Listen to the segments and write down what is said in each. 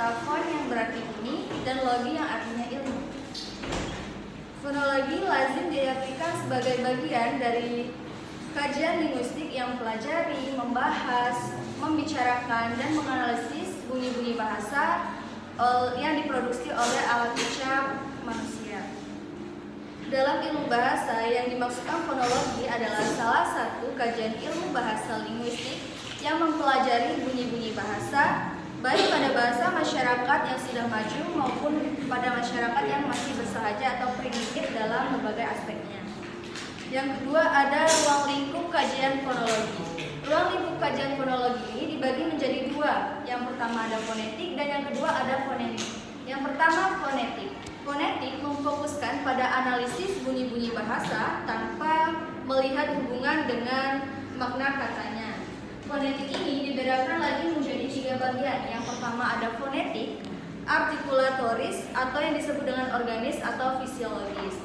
berupa fon yang berarti bunyi dan logi yang artinya ilmu. Fonologi lazim diartikan sebagai bagian dari kajian linguistik yang mempelajari, membahas, membicarakan, dan menganalisis bunyi-bunyi bahasa yang diproduksi oleh alat ucap manusia. Dalam ilmu bahasa, yang dimaksudkan fonologi adalah salah satu kajian ilmu bahasa linguistik yang mempelajari bunyi-bunyi bahasa, baik pada bahasa masyarakat yang sudah maju maupun pada masyarakat yang masih bersahaja atau primitif dalam berbagai aspeknya. Yang kedua ada ruang lingkup kajian fonologi. Ruang lingkup kajian fonologi ini dibagi menjadi dua. Yang pertama ada fonetik dan yang kedua ada fonemik. Yang pertama fonetik. Fonetik memfokuskan pada analisis bunyi-bunyi bahasa tanpa melihat hubungan dengan makna katanya. Fonetik ini dibedakan lagi menjadi tiga bagian. Yang pertama ada fonetik, artikulatoris atau yang disebut dengan organis atau fisiologis.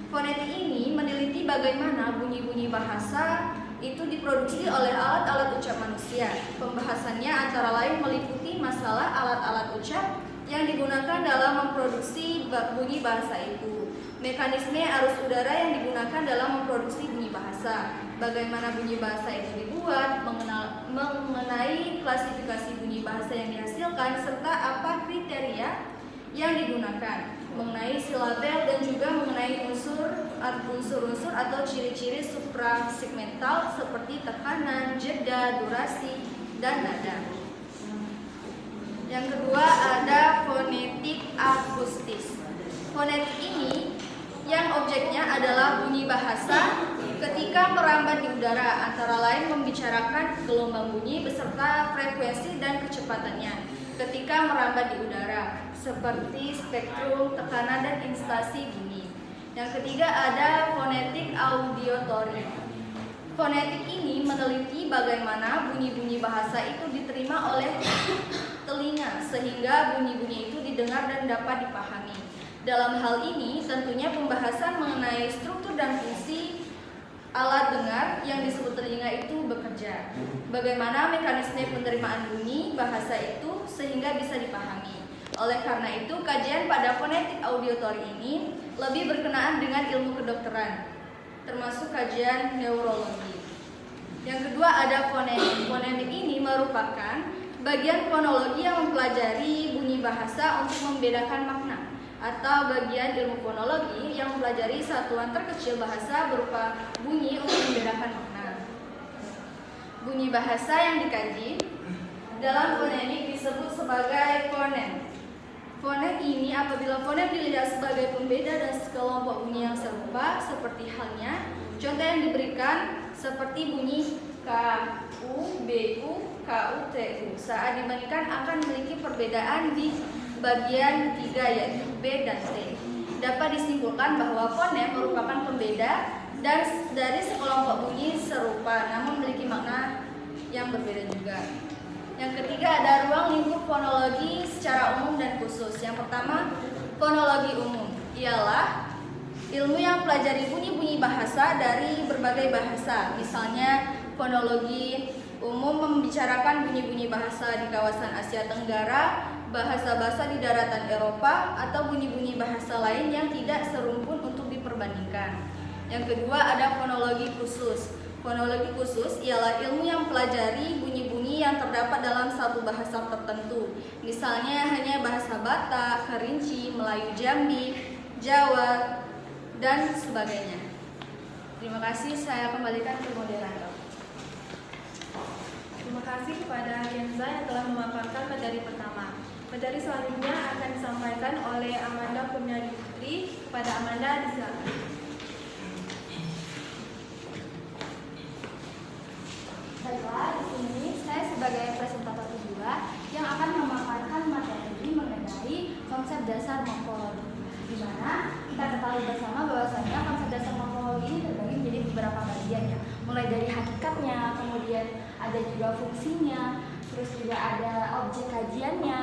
Fonetik ini meneliti bagaimana bunyi-bunyi bahasa itu diproduksi oleh alat-alat ucap manusia. Pembahasannya antara lain meliputi masalah alat-alat ucap yang digunakan dalam memproduksi bunyi bahasa itu, mekanisme arus udara yang digunakan dalam memproduksi bunyi bahasa, bagaimana bunyi bahasa itu dibuat, mengenai klasifikasi bunyi bahasa yang dihasilkan, serta apa kriteria yang digunakan, mengenai silabel dan juga mengenai unsur-unsur atau ciri-ciri suprasegmental seperti tekanan, jeda, durasi, dan nada. Yang kedua ada fonetik akustis. Fonetik ini yang objeknya adalah bunyi bahasa ketika merambat di udara, antara lain membicarakan gelombang bunyi beserta frekuensi dan kecepatannya ketika merambat di udara, seperti spektrum, tekanan, dan instansi bunyi. Yang ketiga ada fonetik auditory. Fonetik ini meneliti bagaimana bunyi-bunyi bahasa itu diterima oleh telinga sehingga bunyi-bunyi itu didengar dan dapat dipahami. Dalam hal ini tentunya pembahasan mengenai struktur dan fungsi alat dengar yang disebut telinga itu bekerja. Bagaimana mekanisme penerimaan bunyi bahasa itu sehingga bisa dipahami. Oleh karena itu kajian pada fonetik auditory ini lebih berkenaan dengan ilmu kedokteran, termasuk kajian neurologi. Yang kedua ada fonemik. Fonemik ini merupakan bagian fonologi yang mempelajari bunyi bahasa untuk membedakan makna, atau bagian ilmu fonologi yang mempelajari satuan terkecil bahasa berupa bunyi untuk membedakan makna. Bunyi bahasa yang dikaji dalam fonemik disebut sebagai fonem. Fonem ini apabila fonem dilihat sebagai pembeda dan sekelompok bunyi yang serupa, seperti halnya contoh yang diberikan seperti bunyi K, U, B, U, K, U, T, U. Saat dibandingkan akan memiliki perbedaan di bagian ketiga yaitu B dan T. Dapat disimpulkan bahwa fonem merupakan pembeda dan dari sekelompok bunyi serupa namun memiliki makna yang berbeda juga. Yang ketiga ada ruang lingkup fonologi secara umum dan khusus. Yang pertama, fonologi umum ialah ilmu yang pelajari bunyi-bunyi bahasa dari berbagai bahasa. Misalnya fonologi umum membicarakan bunyi-bunyi bahasa di kawasan Asia Tenggara, bahasa-bahasa di daratan Eropa, atau bunyi-bunyi bahasa lain yang tidak serumpun untuk diperbandingkan. Yang kedua ada fonologi khusus. Fonologi khusus ialah ilmu yang mempelajari bunyi-bunyi yang terdapat dalam satu bahasa tertentu. Misalnya hanya bahasa Batak, Kerinci, Melayu Jambi, Jawa, dan sebagainya. Terima kasih, saya kembalikan ke moderator. Terima kasih kepada Yenza yang telah memaparkan materi pertama. Materi selanjutnya akan disampaikan oleh Amanda Kurniadi Putri. Kepada Amanda, disilakan. Baiklah, di sini saya sebagai presentator kedua yang akan memaparkan materi mengenai konsep dasar morfologi, di mana kita ketahui bersama bahwasanya konsep dasar morfologi ini terbagi menjadi beberapa bagian ya, mulai dari hakikatnya, kemudian ada juga fungsinya, terus juga ada objek kajiannya,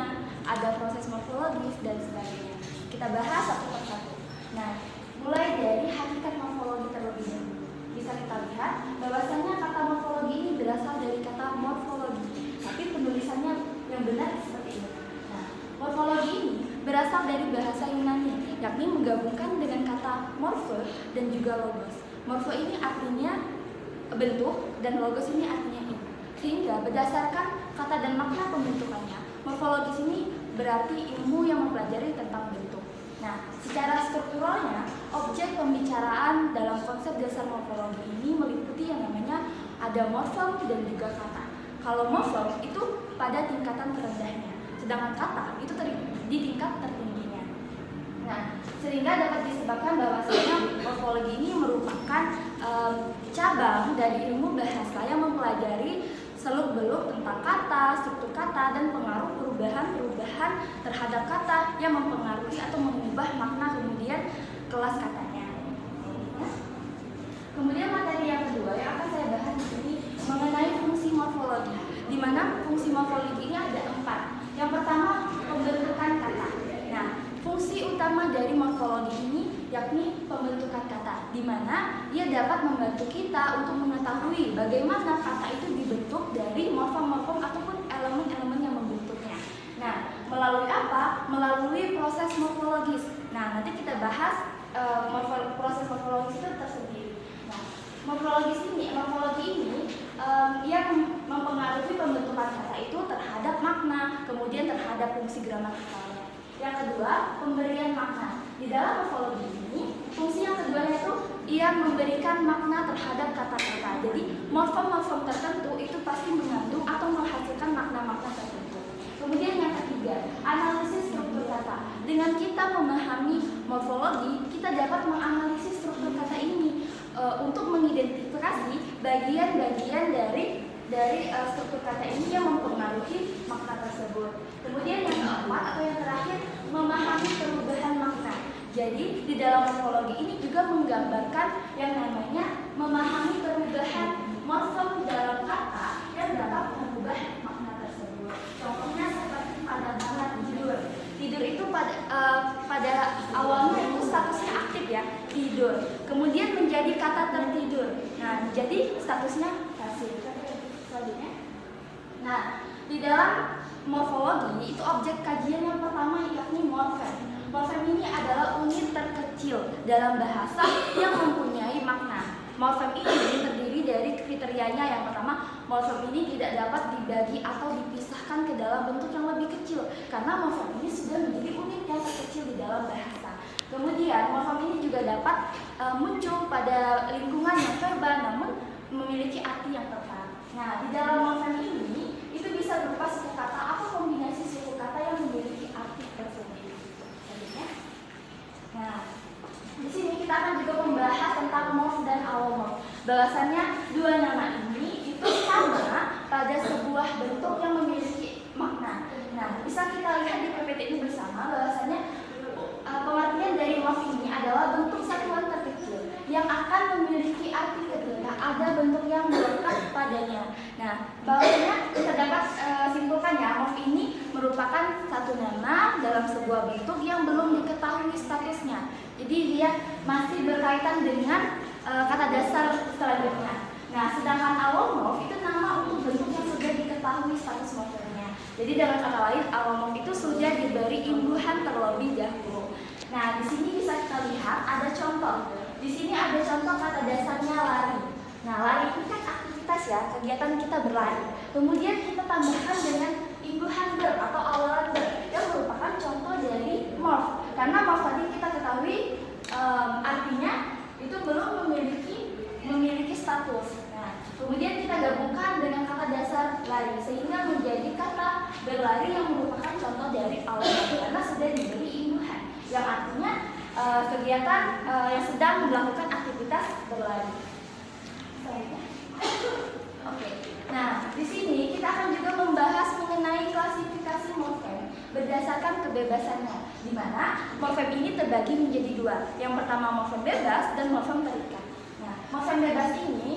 ada proses morfologis dan sebagainya. Kita bahas satu persatu. Nah, mulai dari hakikat morfologi terlebih dahulu. Bisa kita lihat bahwasanya kata morfologi ini berasal dari kata morfologi, tapi penulisannya yang benar seperti ini. Nah, berasal dari bahasa Yunani, yakni menggabungkan dengan kata morfe dan juga logos. Morfe ini artinya bentuk dan logos ini artinya ilmu. Sehingga berdasarkan kata dan makna pembentukannya, morfologis ini berarti ilmu yang mempelajari tentang bentuk. Nah, secara strukturalnya, objek pembicaraan dalam konsep dasar morfologi ini meliputi yang namanya ada morfem dan juga kata. Kalau morfem itu pada tingkatan terendahnya, sedangkan kata itu di tingkat tertingginya. Nah, sehingga dapat disebabkan bahwasanya morfologi ini merupakan cabang dari ilmu bahasa yang mempelajari seluk-beluk tentang kata, struktur kata, dan pengaruh perubahan-perubahan terhadap kata yang mempengaruhi atau mengubah makna kemudian kelas katanya. Kemudian materi yang kedua yang akan saya bahas di sini mengenai fungsi morfologi, di mana fungsi morfologi ini ada 4. Yang pertama, pembentukan kata. Nah, fungsi utama dari morfologi ini yakni pembentukan kata, di mana ia dapat membantu kita untuk mengetahui bagaimana kata itu dibentuk dari morfem-morfem ataupun elemen-elemen yang membentuknya. Nah, melalui apa? Melalui proses morfologis. Nah, nanti kita bahas proses morfologis itu tersendiri. Nah, morfologi ini ia mempengaruhi pembentukan kata itu terhadap makna, kemudian terhadap fungsi gramatikal. Yang kedua, pemberian makna. Di dalam morfologi ini, fungsi yang kedua itu ia memberikan makna terhadap kata-kata. Jadi, morfem-morfem tertentu itu pasti mengandung atau menghasilkan makna-makna tertentu. Kemudian yang ketiga, analisis struktur kata. Dengan kita memahami morfologi, kita dapat menganalisis struktur kata ini untuk mengidentifikasi bagian-bagian dari struktur kata ini yang mempengaruhi makna tersebut. Kemudian yang keempat atau yang terakhir, memahami perubahan makna. Jadi di dalam morfologi ini juga menggambarkan yang namanya memahami perubahan morfem dalam kata yang dapat mengubah makna tersebut. Contohnya seperti pada banget tidur. Tidur itu pada awalnya itu statusnya aktif ya, tidur. Kemudian menjadi kata tertidur. Nah, jadi statusnya pasif. Selanjutnya. Nah, di dalam morfologi itu objek kajian yang pertama yakni morfem. Morfem ini adalah unit terkecil dalam bahasa yang mempunyai makna. Morfem ini terdiri dari kriterianya. Yang pertama, morfem ini tidak dapat dibagi atau dipisahkan ke dalam bentuk yang lebih kecil karena morfem ini sudah menjadi unit yang terkecil di dalam bahasa. Kemudian, morfem ini juga dapat muncul pada lingkungan yang verbal namun memiliki arti yang tepat. Nah, di dalam morfem ini itu bisa berupa suku kata atau kombinasi suku kata yang memiliki arti tersendiri. Nah, di sini kita akan juga membahas tentang morf dan alomorf. Bahwasannya dua nama ini itu sama pada sebuah bentuk yang memiliki makna. Nah, bisa kita lihat di PPT ini bersama bahwasannya pengertian dari morf ini adalah bentuk satuan terkecil yang akan memiliki arti ketika ada bentuk yang melekat padanya. Nah, bahwasanya kita dapat simpulkan ya, morf ini merupakan satu nama dalam sebuah bentuk yang belum diketahui statusnya. Jadi dia masih berkaitan dengan kata dasar selanjutnya. Nah, sedangkan alomorf itu nama untuk bentuk yang sudah diketahui status morfemnya. Jadi dengan kata lain, alomorf itu sudah diberi imbuhan terlebih dahulu. Nah, di sini bisa kita lihat ada contoh. Di sini ada contoh kata dasarnya lari. Nah, lari ini kan aktivitas ya, kegiatan kita berlari. Kemudian kita tambahkan dengan imbuhan verb atau awalan verb yang merupakan contoh dari morf. Karena morf tadi kita ketahui artinya itu belum memiliki status. Nah, kemudian kita gabungkan dengan kata dasar lari sehingga menjadi kata berlari yang merupakan contoh dari awalan karena sudah diberi imbuhan yang artinya kegiatan yang sedang melakukan aktivitas berlari. Oke. Nah, di sini kita akan juga membahas mengenai klasifikasi morfem berdasarkan kebebasannya, di mana morfem ini terbagi menjadi dua. Yang pertama morfem bebas dan morfem terikat. Nah, morfem bebas ini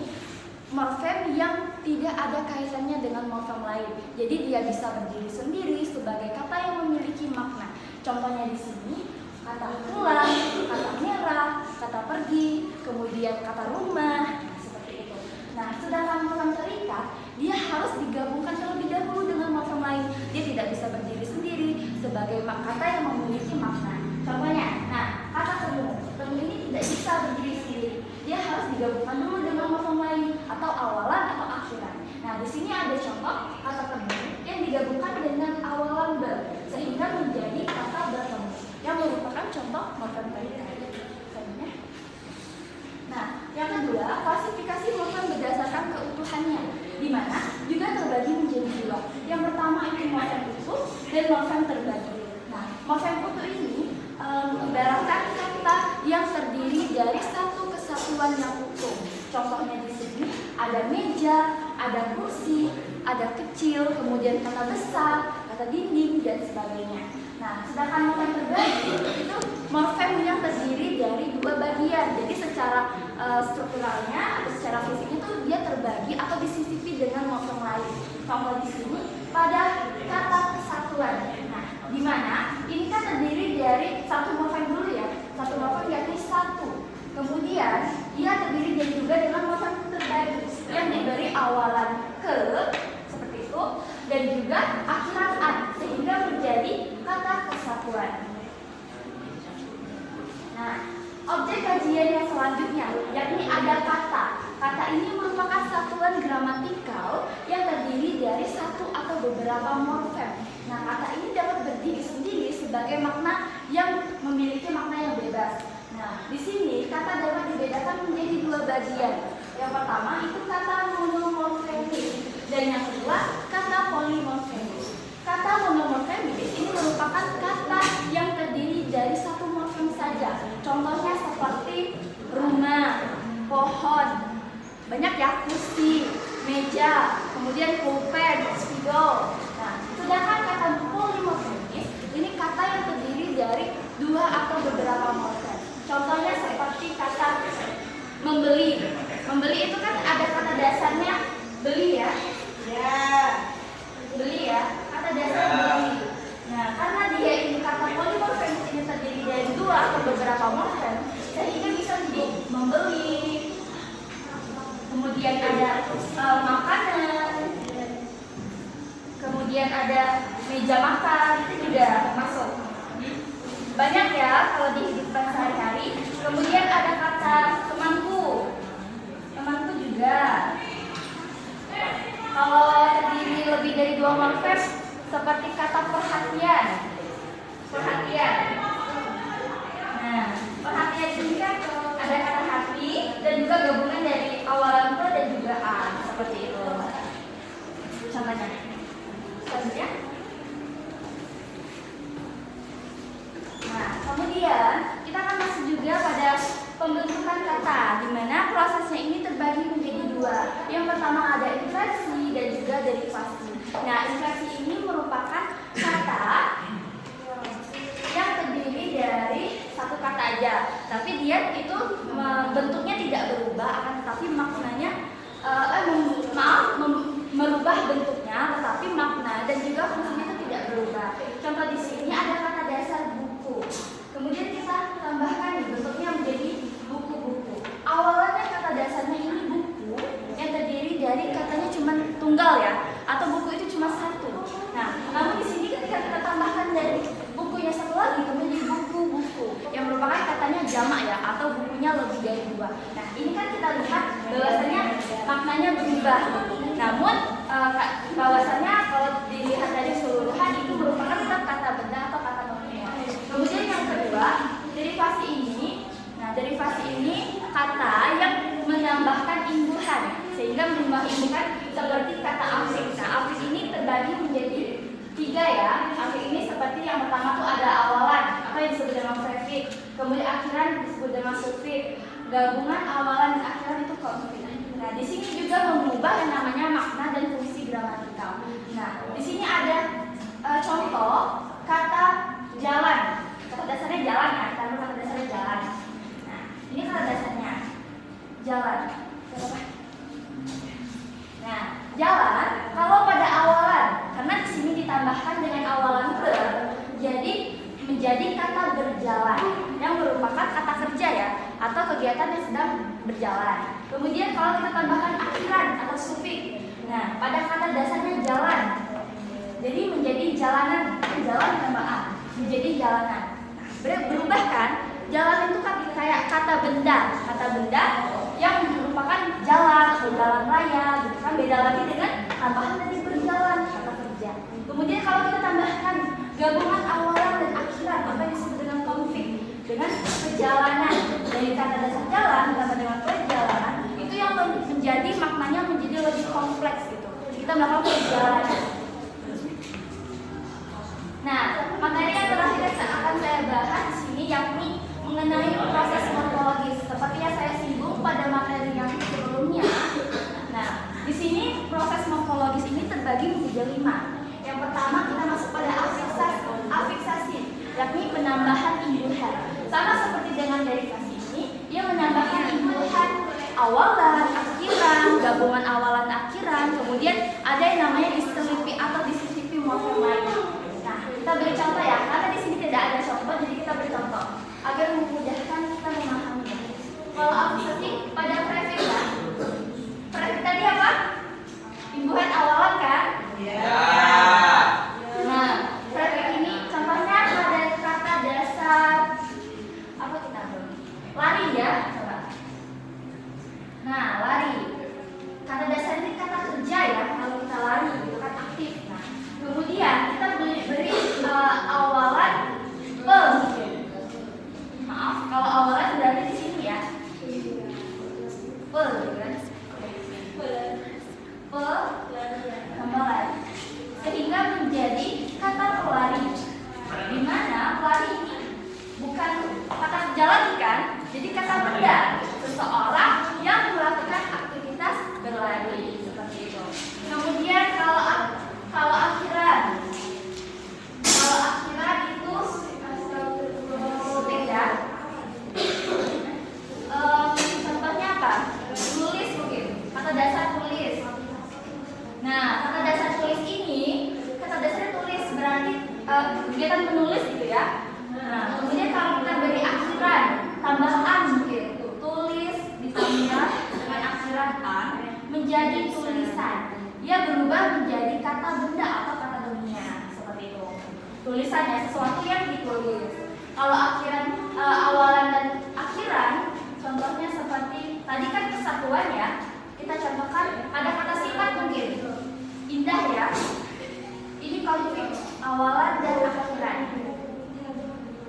morfem yang tidak ada kaitannya dengan morfem lain. Jadi dia bisa berdiri sendiri sebagai kata yang memiliki makna. Contohnya di sini kata pulang, kata merah, kata pergi, kemudian kata rumah, seperti itu. Nah, sedangkan morfem terikat, dia harus digabungkan terlebih dahulu dengan morfem lain. Dia tidak bisa berdiri sendiri sebagai kata yang memiliki makna contoh morfem tadi. Nah, yang kedua, klasifikasi morfem berdasarkan keutuhannya, di mana juga terbagi menjadi dua. Yang pertama itu morfem utuh dan morfem terbagi. Nah, morfem utuh ini ibaratkan kata yang terdiri dari satu kesatuan yang utuh. Contohnya di sini ada meja, ada kursi, ada kecil, kemudian kata besar, kata dinding, dan sebagainya. Nah, sedangkan morfem terbagi itu morfem yang terdiri dari dua bagian. Jadi secara strukturalnya atau secara fisiknya itu dia terbagi atau disisipi dengan morfem lain. Contoh di sini pada kata kesatuan. Nah, di mana ini kan terdiri dari satu morfem dulu ya, satu morfem yakni satu. Kemudian ia terdiri dari juga dengan morfem terbagi yang diberi awalan ke seperti itu dan juga akhiran an sehingga menjadi kata kesatuan. Nah, objek kajian yang selanjutnya yakni ada kata. Kata ini merupakan satuan gramatikal yang terdiri dari satu atau beberapa morfem. Nah, kata ini dapat berdiri sendiri sebagai makna yang memiliki makna yang bebas. Nah, di sini kata dapat dibedakan menjadi dua bagian. Yang pertama itu kata monomorfemis dan yang kedua kata polimorfemis. Kata monomorfemis ini merupakan kata yang terdiri dari satu morfem saja. Contohnya seperti rumah, pohon, banyak ya, kursi, meja, kemudian pulpen, spidol. Nah, sedangkan kata polimorfemis ini kata yang terdiri dari dua atau beberapa morfem. Contohnya seperti kata membeli. Membeli itu kan ada kata dasarnya beli ya. Ya. Beli ya. Kata dasar beli. Nah, karena dia ini kata polimorfemis ini terdiri dari dua atau beberapa morfem, sehingga bisa menjadi membeli. Kemudian ada makanan. Kemudian ada meja makan, itu juga masuk. Banyak ya kalau di kehidupan sehari-hari. Kemudian ada kata temanku. Temanku juga. Kalau terdiri lebih dari dua morfem seperti kata perhatian. Perhatian. Nah, perhatian ini kan ada kata hati dan juga gabungan dari awalan ke dan juga a, seperti itu. Contohnya. Selanjutnya. Nah, kemudian kita akan masuk juga pada pembentukan kata, di mana prosesnya ini terbagi menjadi dua. Yang pertama ada infleksi dan juga derivasi. Nah, infleksi ini merupakan kata yang terdiri dari satu kata aja, tapi dia itu bentuknya tidak berubah, akan tetapi maknanya merubah bentuknya, tetapi makna dan juga fungsinya itu tidak berubah. Contoh di sini ada kata dasar buku. Kemudian kita tambahkan nih, bentuknya menjadi buku-buku. Awalannya kata dasarnya ini buku yang terdiri dari katanya cuma tunggal ya, atau buku itu cuma satu. Nah, namun di sini ketika kita tambahkan dari bukunya satu lagi, kemudian jadi buku-buku yang merupakan katanya jamak ya, atau bukunya lebih dari dua. Nah, ini kan kita lihat bahwasanya maknanya berubah. Namun bahwasanya kalau dilihat dari keseluruhan itu merupakan tetap kata benda atau kata nominal. Kemudian yang kedua, derivasi ini. Nah, derivasi ini kata yang menambahkan imbuhan sehingga menambah imbuhan seperti kata afik. Nah, afik ini terbagi menjadi tiga ya. Afik ini seperti yang pertama tuh ada awalan atau yang disebut dengan prefik, kemudian akhiran disebut dengan sufik. Gabungan awalan dan akhiran itu konflik. Nah, di sini juga mengubah yang namanya makna dan fungsi gramatikal. Nah, di sini ada contoh kata jalan. Kata dasarnya jalan ya, kita kata dasarnya jalan. Nah, ini kata dasarnya jalan. Nah, jalan kalau pada awalan, karena di sini ditambahkan dengan awalan ke, jadi menjadi kata berjalan yang merupakan kata kerja ya, atau kegiatan yang sedang berjalan. Kemudian kalau kita tambahkan akhiran atau sufik, nah pada kata dasarnya jalan, jadi menjadi jalanan, jalan tambah a, menjadi jalanan. Berubah kan? Jalan itu kan kayak kata benda yang merupakan jalan atau jalan raya, gitu kan, beda lagi dengan tambahan dari berjalan kata kerja. Kemudian kalau kita tambahkan gabungan awalan dan akhiran, apa yang disebut dengan konflik, dengan perjalanan. Dari kata dasar jalan ditambah dengan perjalanan itu yang menjadi maknanya menjadi lebih kompleks gitu. Kita melakukan perjalanan. Nah, materi yang terakhir yang akan saya bahas di sini yakni mengenai proses morfologis. Seperti yang saya singgung pada materi yang sebelumnya. Nah, di sini proses morfologis ini terbagi menjadi 5. Yang pertama kita masuk pada afiksasi, yakni penambahan imbuhan. Sama seperti dengan derivasi ini, ia menambahkan imbuhan awalan, akhiran, gabungan awalan akhiran, kemudian ada yang namanya diselipi atau disisipi morfem lain. Nah, kita beri contoh ya, karena di sini tidak ada contoh, jadi kita beri contoh agar memudahkan kita memahaminya. Kalau afiksasi pada prefix kan, prefix tadi apa? Imbuhan awalan kan? Ya. Nah, prefix ini contohnya pada kata dasar apa kita ambil? Lari ya, coba. Nah, lari. Kata dasar ini kata kerja ya, kalau kita lari gitu kan aktif. Nah, kemudian kita beri awalan pe. Maaf, kalau awalan berarti di sini ya. Pe, gitu kan? Pe, gambaran. Sehingga menjadi kata pelari. Di mana pelari ini bukan kata jalan kan? Jadi kata benda, seseorang yang melakukan aktivitas berlari seperti itu. Kemudian kalau akhiran itu ya. Contohnya apa? Tulis mungkin. Kata dasar tulis. Nah, kata dasar tulis ini, kata dasarnya tulis berarti kegiatan menulis gitu ya. Nah, kemudian kalau kita beri akhiran, tambahan mungkin tulis ditambah dengan akhiran an menjadi tulisan. Ia berubah menjadi kata benda atau kata dunia seperti itu. Tulisannya sesuatu yang ditulis. Kalau akhiran awalan dan akhiran, contohnya seperti tadi kan kesatuan ya. Kita contohkan ada kata sifat mungkin indah ya. Ini konflik awalan dan akhiran.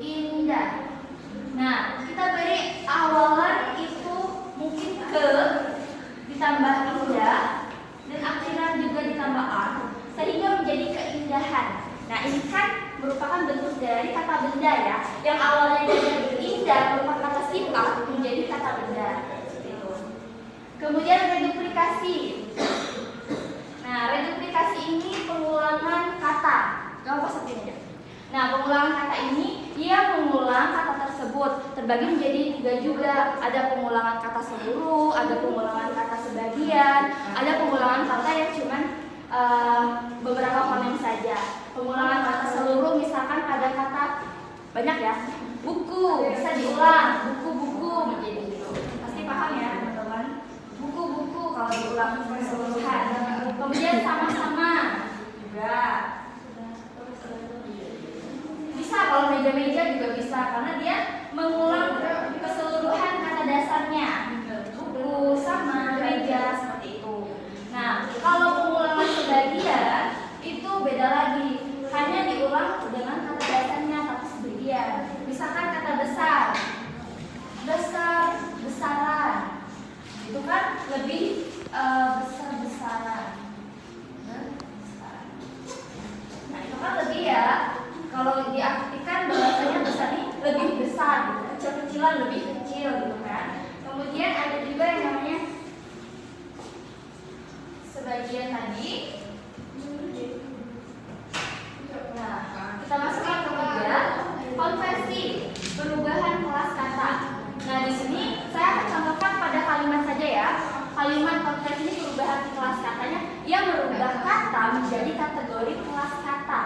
Indah. Nah, kita beri awalan itu mungkin ke ditambah indah dan akhiran juga ditambah an sehingga menjadi keindahan. Nah, ini kan merupakan bentuk dari kata benda ya, yang awalnya dari indah merupakan kata sifat menjadi kata benda. Gitu. Kemudian reduplikasi. Nah, reduplikasi ini pengulangan kata. Coba seperti ini. Nah, pengulangan kata ini ia mengulang kata tersebut terbagi menjadi 3 juga. Ada pengulangan kata seluruh, ada pengulangan kata sebagian, ada pengulangan kata yang cuman beberapa fonem saja. Pengulangan kata seluruh misalkan pada kata banyak ya, buku bisa diulang, buku-buku menjadi gitu. Pasti paham ya teman-teman. Buku-buku kalau diulang keseluruhan. Kemudian sama-sama juga. Bisa kalau meja-meja juga bisa karena dia mengulang keseluruhan kata dasarnya. Buku sama meja seperti itu. Nah, kalau pengulangan sebagian itu beda lagi. Hanya diulang dengan kata dasarnya kata sebagian. Misalkan kata besar. Besar, besaran. Itu kan lebih besar-besaran. Nah, itu kan lebih ya. Kalau diartikan bahasanya besar ini lebih besar, gitu. Kecil-kecilan lebih kecil gitu kan. Kemudian ada juga yang namanya sebagian tadi. Nah, kita masuk yang ketiga, konversi, perubahan kelas kata. Nah, di sini saya akan contohkan pada kalimat saja ya. Kalimat konversi ini perubahan kelas katanya, ia merubah kata menjadi kategori kelas kata.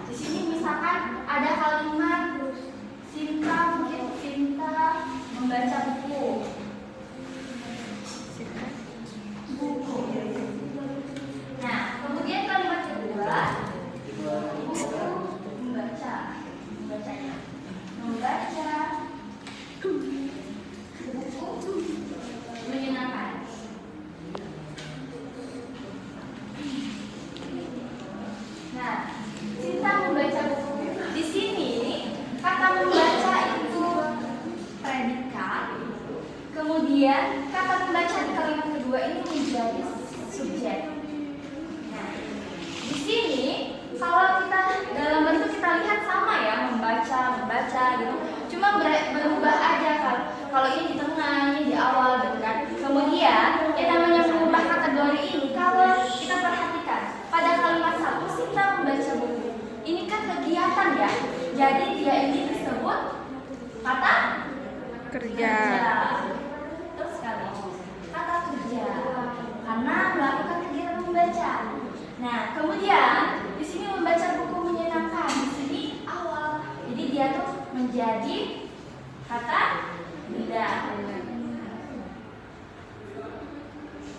Di sini misalkan ada kalimat Sinta, mungkin Sinta membaca buku. Buku. Nah, Kemudian kata membaca di kalimat kedua ini menjadi subjek. Nah, di sini kalau kita dalam bentuk kita lihat sama ya, membaca gitu. Cuma berubah aja kalau ini di tengah, ini di awal gitu kan. Kemudian yang namanya mengubah kategori ini kalau kita perhatikan pada kalimat satu kita membaca buku. Ini kan kegiatan ya. Jadi dia ini disebut kata kerja. Terus sekali kata kerja karena melakukan kegiatan membaca. Nah, kemudian di sini membaca buku menyenangkan. Di sini awal. Jadi dia tuh menjadi kata benda.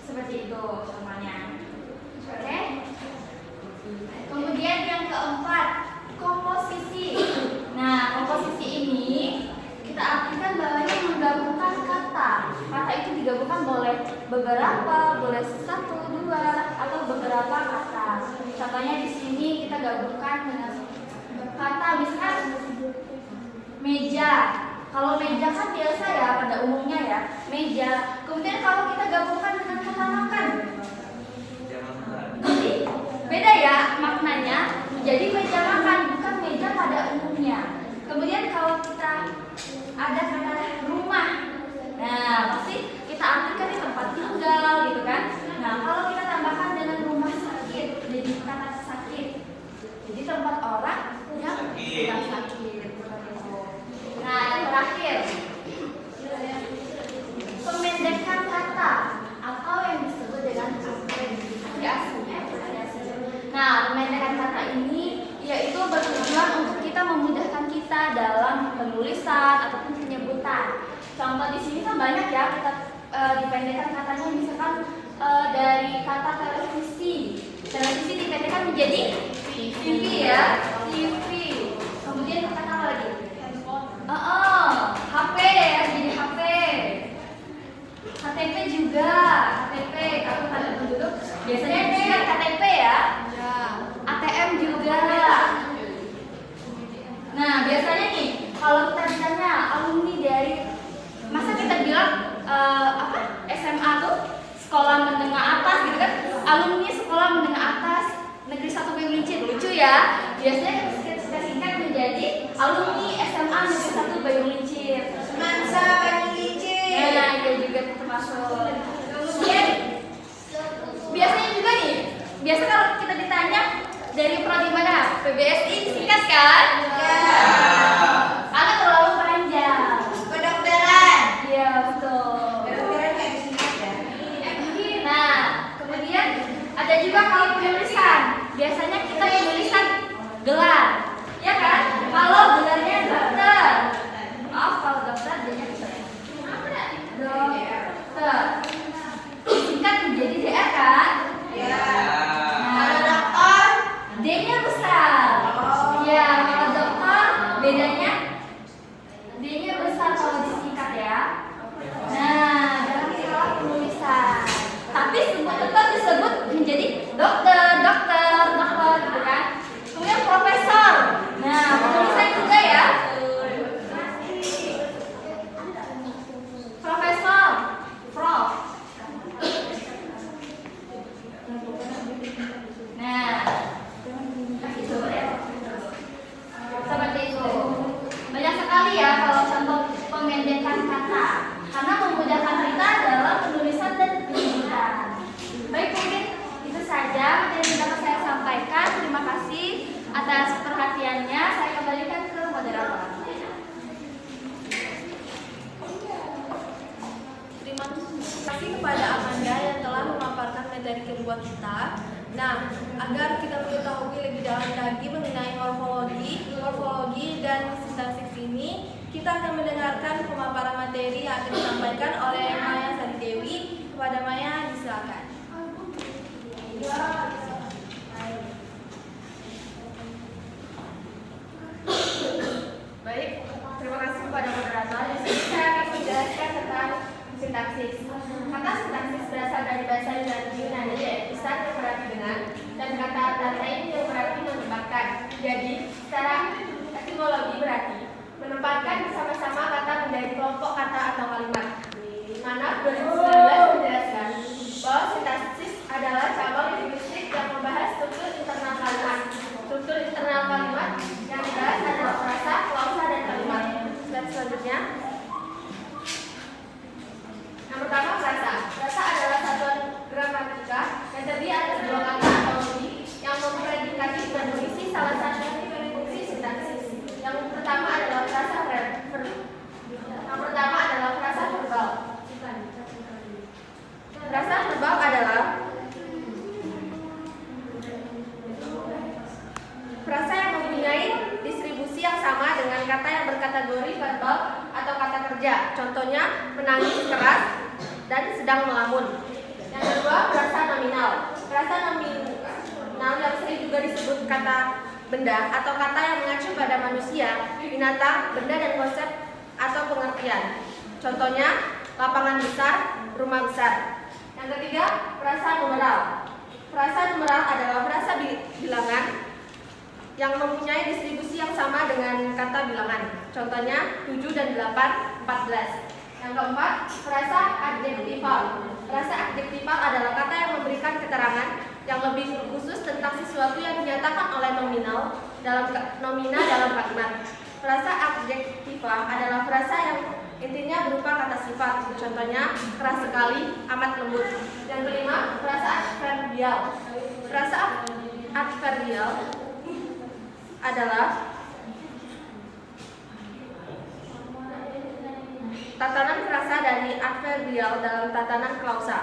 Seperti itu semuanya. Oke? Kemudian yang keempat, komposisi. Nah, komposisi ini kita artikan bahwa menggabungkan kata. Kata itu digabungkan boleh beberapa, boleh satu, dua, atau beberapa kata. Contohnya di sini kita gabungkan dengan kata misalkan meja. Kalau meja kan biasa ya pada umumnya ya, meja. Kemudian kalau kita gabungkan dengan kata makan, jadi beda ya maknanya, menjadi meja makan bukan meja pada umumnya. Kemudian kalau kita ada kata rumah, nah pasti kita artikan di tempat tinggal gitu kan. Nah kalau kita tambahkan dengan rumah sakit, jadi kata sakit, jadi tempat orang yang sedang sakit. Nah yang terakhir, pemendekan kata atau yang disebut dengan abreviasi. Nah pemendekan kata ini yaitu bertujuan untuk kita memudahkan kita dalam penulisan ataupun penyebutan. Contoh di sini kan banyak ya kita dipendekkan katanya, misalkan dari kata televisi. Televisi dipendekkan menjadi TV ya, TV. Kemudian kata apa lagi? HP ya, jadi HP. KTP juga, KTP kartu tanda penduduk. Biasanya itu kan KTP ya. ATM juga. Nah, biasanya nih kalau kita ditanya alumni dari, masa kita bilang SMA tuh sekolah menengah atas gitu kan? Alumni sekolah menengah atas Negeri 1 Bayulincir, lucu ya. Biasanya kita singkat menjadi alumni SMA Negeri 1 Bayulincir. Semansa Bayulincir. Nah, itu juga termasuk. Kemudian biasanya juga nih, biasa kalau kita ditanya dari prodi mana? PBSI singkat kan? Ya. Karena terlalu panjang. Kedokteran. Iya, betul. Kedokteran kayak disingkat ya. Nah, kemudian ada juga kalau penulisan. Biasanya kita penulisan gelar, ya kan? Kalau gelarnya dokter, maaf kalau dokter jadinya dokter. Singkat menjadi DR kan? Ya. Nah, Kalau dokter, D-nya besar. Oh. Ya, kalau dokter bedanya D-nya besar kalau disingkat ya. Nah, dalam istilah penulisan. Tapi tetap disebut menjadi dokter gitu kan. Kemudian profesor. Nah, penulisan juga ya. Profesor, prof. Nah, itu ya. Seperti itu. Banyak sekali ya kalau contoh pemendekan kata, karena memudahkan kita dalam penulisan dan penyebutan. Baik, mungkin itu saja materi yang dapat saya sampaikan. Terima kasih atas perhatiannya. Saya kembalikan ke moderator. Terima kasih kepada Amanda yang telah memaparkan materi kedua kita. Nah, agar kita mengetahui lebih dalam lagi mengenai morfologi dan sintaksis ini, kita akan mendengarkan pemaparan materi yang akan disampaikan oleh Maya Sari Dewi. Kepada Maya, disilakan. Baik, terima kasih kepada moderator. Di sini saya akan menjelaskan tentang sintaksis. Kata sintaksis berasal dari bahasa Yunani yaitu stat yang berarti dengan, dan kata latin yang berarti menempatkan. Jadi, secara etimologi berarti menempatkan bersama-sama kata menjadi kelompok kata atau kalimat. Di mana 2019 menjelaskan bahwa sintaksis adalah cabang linguistik yang membahas struktur internal kalimat. Struktur internal kalimat yang dibahas adalah frasa, klausa, dan kalimat. Slide selanjutnya. Yang pertama, frasa. Frasa adalah satuan gramatika yang terdiri atas dua kata atau lebih yang mempredikasi dan mengisi salah satu fungsi sintaksis. Yang pertama adalah frasa verbal. Frasa verbal adalah frasa yang mempunyai distribusi yang sama dengan kata yang berkategori verbal atau kata kerja. Contohnya menangis keras dan sedang melamun. Yang kedua, frasa nominal. Frasa nominal yang sering juga disebut kata benda atau kata yang mengacu pada manusia, binatang, benda, dan konsep atau pengertian. Contohnya lapangan besar, rumah besar. Yang ketiga, frasa numeral. Frasa numeral adalah frasa bilangan yang mempunyai distribusi yang sama dengan kata bilangan. Contohnya 7 dan 8, 14. Yang keempat, frasa adjektifal. Frasa adjektifal adalah kata yang memberikan keterangan yang lebih khusus tentang sesuatu yang dinyatakan oleh nomina dalam kalimat. Frasa adjektifal adalah frasa yang intinya berupa kata sifat. Contohnya keras sekali, amat lembut. Yang kelima, frasa adverbial. Frasa adverbial adalah tatanan frasa dari adverbial dalam tatanan klausa.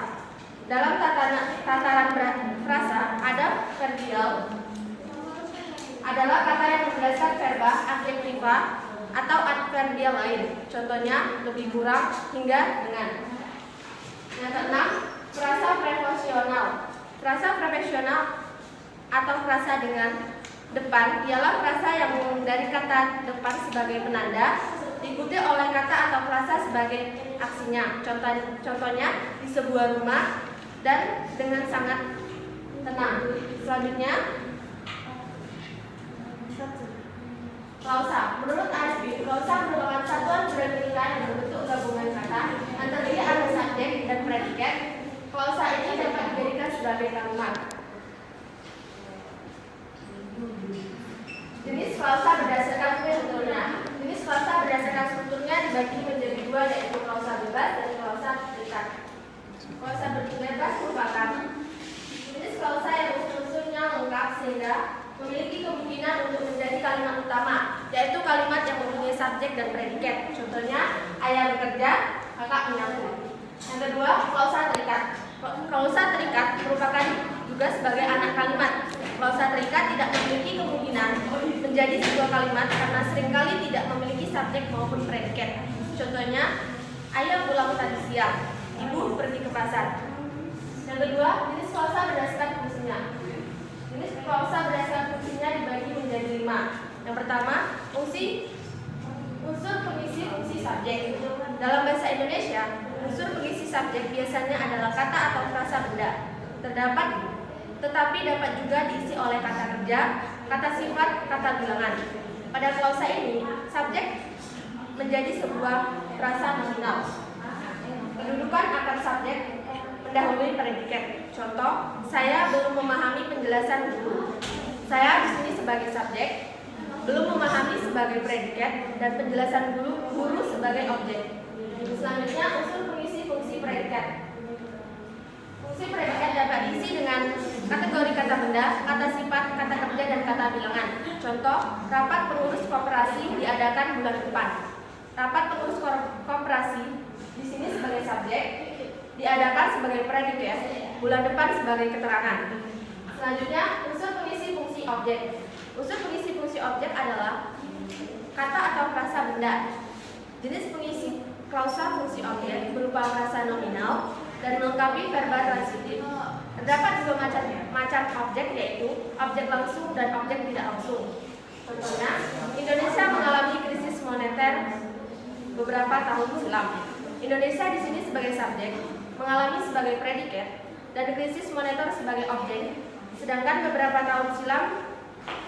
Dalam tataran frasa, adverbial adalah kata yang menjelaskan verba, adjektiva, atau adverbial lain. Contohnya lebih kurang, hingga, dengan. Yang keenam, frasa preposisional. Frasa preposisional atau frasa dengan depan ialah frasa yang dari kata depan sebagai penanda diikuti oleh kata atau frasa sebagai aksinya. Contohnya di sebuah rumah dan dengan sangat tenang. Selanjutnya, klausa. Menurut ASB, klausa merupakan satuan gramatika yang berbentuk gabungan kata yang terdiri atas subjek dan predikat. Klausa ini dapat dijadikan sebagai kalimat. Jenis klausa berdasarkan strukturnya. Jenis klausa berdasarkan strukturnya dibagi menjadi dua, yaitu klausa bebas dan klausa terikat. Klausa bebas merupakan jenis klausa yang unsur-unsurnya lengkap sehingga memiliki kemungkinan untuk menjadi kalimat utama, yaitu kalimat yang mempunyai subjek dan predikat. Contohnya, ayah bekerja, kakak menyapu. Yang kedua, klausa terikat. Klausa terikat merupakan juga sebagai anak kalimat. Klausa terikat tidak memiliki kemungkinan menjadi sebuah kalimat karena seringkali tidak memiliki subjek maupun predikat. Contohnya, ayah pulang tadi siang, ibu pergi ke pasar. Yang kedua, jenis klausa berdasarkan fungsinya. Jenis klausa berdasarkan fungsinya dibagi menjadi 5. Yang pertama, unsur pengisi fungsi subjek. Dalam bahasa Indonesia, unsur pengisi subjek biasanya adalah kata atau frasa benda. Tetapi dapat juga diisi oleh kata kerja, kata sifat, kata bilangan. Pada klausa ini, subjek menjadi sebuah frasa nominal. Kedudukan akar subjek mendahului predikat. Contoh, saya belum memahami penjelasan guru. Saya di sini sebagai subjek, belum memahami sebagai predikat, dan penjelasan guru sebagai objek. Selanjutnya, unsur pengisi fungsi predikat. Fungsi predikat dapat diisi dengan kategori kata benda, kata sifat, kata kerja, dan kata bilangan. Contoh, rapat pengurus koperasi diadakan bulan depan. Rapat pengurus koperasi di sini sebagai subjek, diadakan sebagai predikat, bulan depan sebagai keterangan. Selanjutnya, unsur pengisi fungsi objek. Unsur pengisi fungsi objek adalah kata atau frasa benda. Jenis pengisi klausa fungsi objek berupa frasa nominal dan melengkapi verba transitif. Terdapat dua macam objek, yaitu objek langsung dan objek tidak langsung. Contohnya, Indonesia mengalami krisis moneter beberapa tahun silam. Indonesia di sini sebagai subjek, mengalami sebagai predikat, dan krisis moneter sebagai objek, sedangkan beberapa tahun silam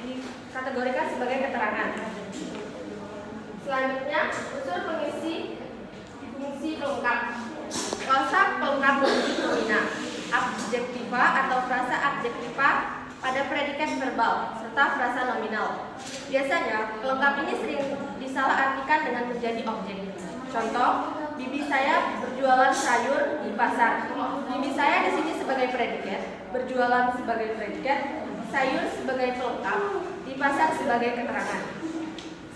dikategorikan sebagai keterangan. Selanjutnya, unsur pengisi fungsi pelengkap. Klausa pelengkap bentuk nomina, adjektiva atau frasa adjektiva pada predikat verbal serta frasa nominal. Biasanya pelengkap ini sering disalahartikan dengan menjadi objek. Contoh, bibi saya berjualan sayur di pasar. Bibi saya di sini sebagai predikat, berjualan sebagai predikat, sayur sebagai pelengkap, di pasar sebagai keterangan.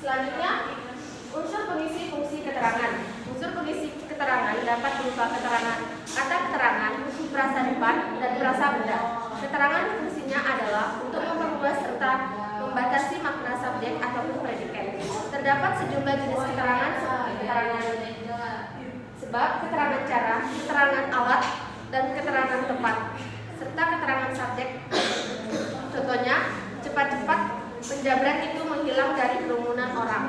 Selanjutnya, unsur pengisi fungsi keterangan. Unsur pengisi keterangan dapat berupa keterangan, kata keterangan, frasa depan, dan frasa benda. Keterangan fungsinya adalah untuk memperluas serta membatasi makna subjek ataupun predikat. Terdapat sejumlah jenis keterangan seperti keterangan sebab, keterangan cara, keterangan alat, dan keterangan tempat, serta keterangan subjek. Contohnya, cepat-cepat penjabret itu menghilang dari kerumunan orang.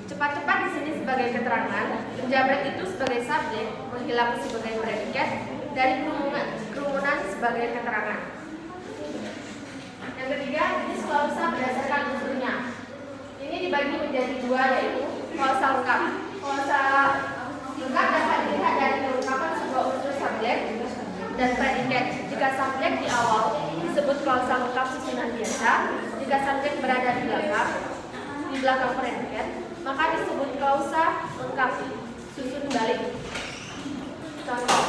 Cepat-cepat di sini sebagai keterangan, penjabret itu sebagai subjek, menghilang sebagai predikat, dari kerumunan sebagai keterangan. Yang ketiga, jenis klausa berdasarkan unsurnya. Ini dibagi menjadi dua, yaitu klausa lengkap. Klausa lengkap dapat dilihat dari kelengkapan sebuah unsur subjek dan predikat. Jika subjek di awal disebut klausa lengkap susunan biasa, jika subjek berada di belakang predikat, maka disebut klausa lengkap susun balik. Contoh,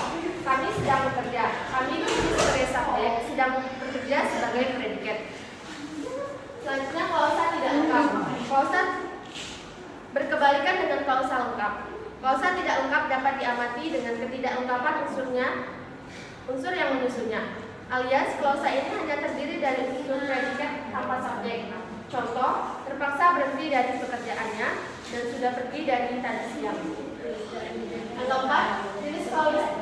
kami sedang bekerja. Kami itu sebagai subjek, sedang bekerja sebagai predikat. Selanjutnya, klausa tidak lengkap. Klausa berkebalikan dengan klausa lengkap. Klausa tidak lengkap dapat diamati dengan ketidaklengkapan unsur yang menyusunnya. Alias, klausa ini hanya terdiri dari unsur predikat tanpa subjek. Contoh, terpaksa berhenti dari pekerjaannya dan sudah pergi dari tadi siang. Yang keempat, jenis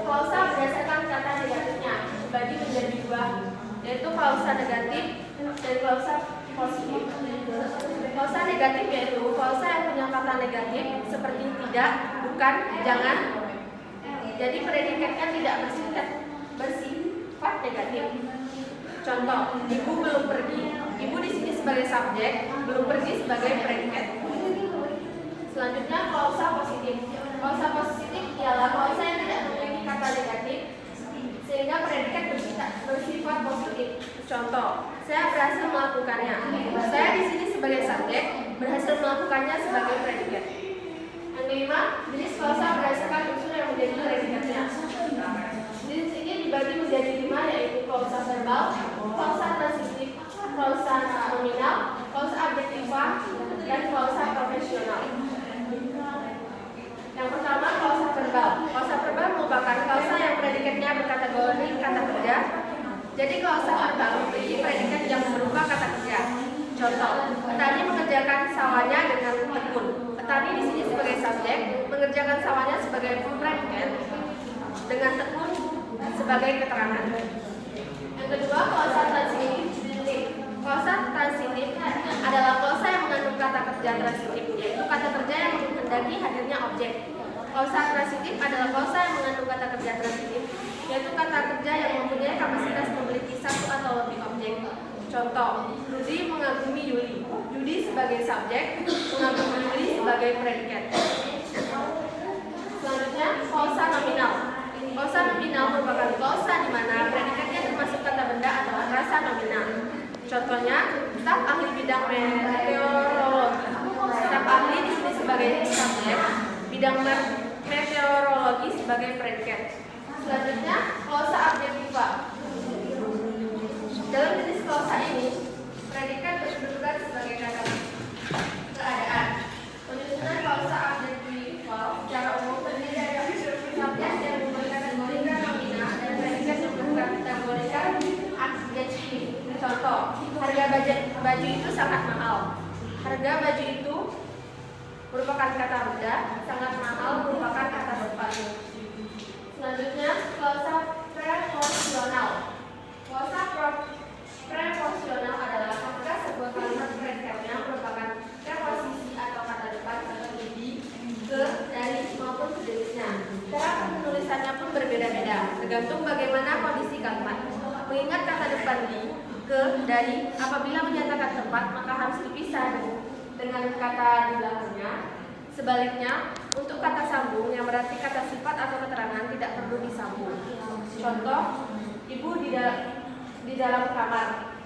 klausa berdasarkan kata negatifnya dibagi menjadi dua, yaitu klausa negatif dan klausa positif. Klausa negatif yaitu klausa yang punya kata negatif seperti tidak, bukan, jangan. Jadi predikatnya tidak bersifat negatif. Contoh, ibu belum pergi. Ibu di sini sebagai subjek, belum pergi sebagai predikat. Selanjutnya, klausa positif. Klausa positif ialah klausa yang tidak memiliki kata negatif sehingga predikat bersifat positif. Contoh, saya berhasil melakukannya. Saya di sini sebagai subjek, berhasil melakukannya sebagai predikat. Yang kelima, jenis klausa berdasarkan unsur yang menjadi predikatnya. Jenis ini dibagi menjadi 5, yaitu klausa verbal, klausa transitif, klausa nominal, klausa adjektiva, dan klausa profesional. Yang pertama, klausa verbal. Klausa verbal merupakan klausa yang predikatnya berkategori kata kerja. Jadi klausa verbal memiliki predikat yang berupa kata kerja. Contoh, petani mengerjakan sawahnya dengan tekun. Petani di sini sebagai subjek, mengerjakan sawahnya sebagai predikat, dengan tekun sebagai keterangan. Yang kedua, klausa transitif. Klausa transitif adalah klausa yang mengandung kata kerja transitif, yaitu kata kerja yang menghendaki hadirnya objek. Klausa transitif adalah klausa yang mengandung kata kerja transitif, yaitu kata kerja yang mempunyai kapasitas memiliki satu atau lebih objek. Contoh, Rudi mengagumi Yuli. Yudi sebagai subjek, mengagumi Yuli sebagai predikat. Selanjutnya, klausa nominal. Klausa nominal merupakan klausa di mana predikatnya termasuk kata benda atau frasa nominal. Contohnya, staf ahli bidang meteorologi. Staf ahli di sini sebagai subjek, bidang meteorologi sebagai predikat. Selanjutnya, klausa adjektiva. Dalam jenis klausa ini, predikat berperan sebagai kata keadaan. Penyusunan klausa adjektiva secara umum terdiri dari subjek yang berkategorikan nomina dan predikat yang berkategorikan adjektif. Contoh, harga baju itu sangat mahal. Harga baju itu merupakan kata benda, sangat mahal merupakan kata depan. Selanjutnya, klausa preposisional. Klausa preposisional adalah ketika sebuah kalimat predikatnya merupakan preposisi atau kata depan seperti di, ke, dari, maupun sejenisnya. Cara penulisannya pun berbeda-beda, tergantung bagaimana kondisi kalimat. Mengingat kata depan di, ke, dari, apabila menyatakan tempat maka harus dipisah dengan kata di belakangnya. Sebaliknya, untuk kata sambung yang berarti kata sifat atau keterangan tidak perlu disambung. Contoh, ibu di dalam kamar.